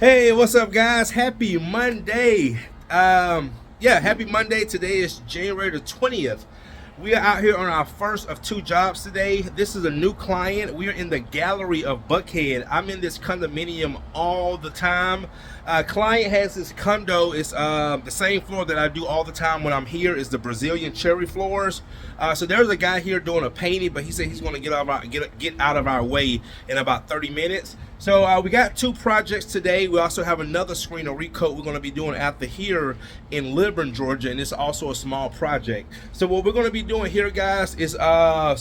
Hey, what's up, guys? Happy Monday. Happy Monday. Today is January the 20th. We are out here on our first of two jobs today. This is a new client. We are in the gallery of Buckhead. I'm in this condominium all the time. Client has this condo. It's the same floor that I do all the time when I'm here. Is the Brazilian cherry floors. So there's a guy here doing a painting, but he said he's going to get out of our way in about 30 minutes. So we got two projects today. We also have another screen or recoat we're going to be doing after here in Liburn, Georgia, and it's also a small project. So what we're going to be doing here, guys, is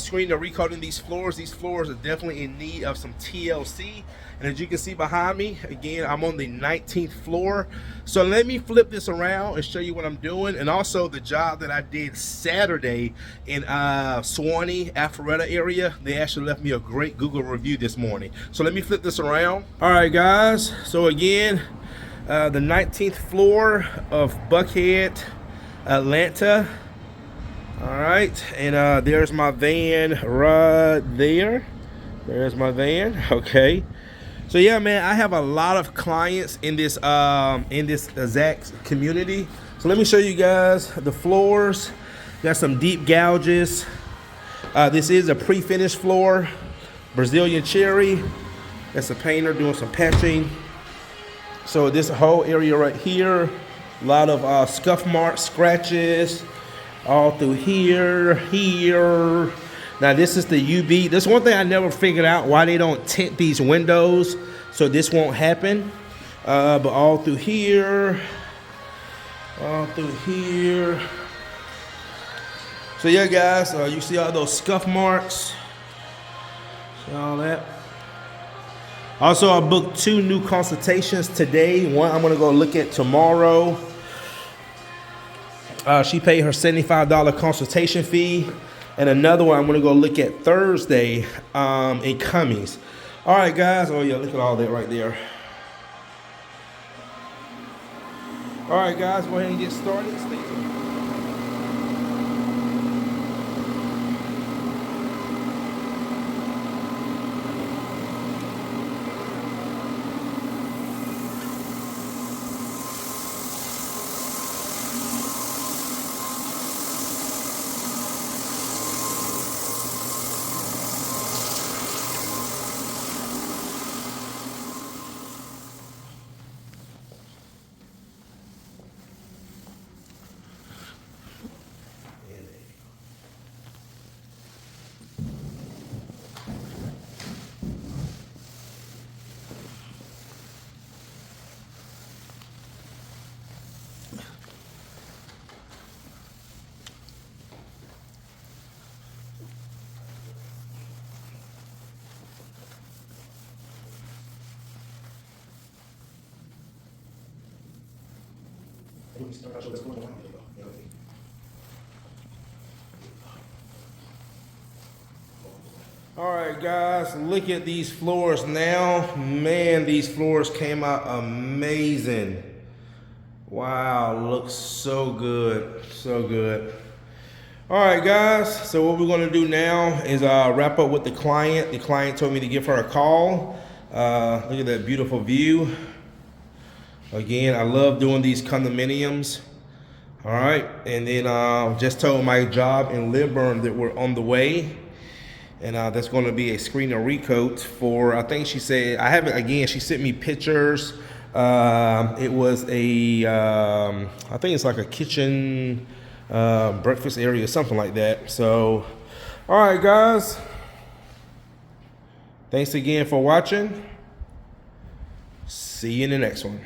screen or recoating these floors. These floors are definitely in need of some TLC. And as you can see behind me, again, I'm on the 19th floor. So let me flip this around and show you what I'm doing, and also the job that I did Saturday in Suwanee, Alpharetta area. They actually left me a great Google review this morning. So let me flip this around. All right, guys. So again, the 19th floor of Buckhead, Atlanta. All right, and there's my van right there. There's my van. Okay. So yeah, man, I have a lot of clients in this exact community. So let me show you guys the floors. Got some deep gouges. This is a pre-finished floor, Brazilian cherry. That's a painter doing some patching. So this whole area right here, a lot of scuff marks, scratches, all through here. Now this is the UV. That's one thing I never figured out, why they don't tint these windows so this won't happen. But all through here. So yeah, guys, you see all those scuff marks. See all that. Also, I booked 2 new consultations today. One I'm gonna go look at tomorrow. She paid her $75 consultation fee. And another one I'm gonna go look at Thursday in Cummings. All right, guys. Oh yeah, look at all that right there. All right, guys, go ahead and get started. Stay tuned. All right, guys, look at these floors now. Man, these floors came out amazing. Wow, looks so good, so good. All right, guys, so what we're gonna do now is wrap up with the client. The client told me to give her a call. Look at that beautiful view. Again, I love doing these condominiums. All right, and then just told my job in Liburn that we're on the way. And that's going to be a screen and recoat for, I think she said, I haven't, again, she sent me pictures. It was a, I think it's like a kitchen, breakfast area, something like that. So, all right, guys. Thanks again for watching. See you in the next one.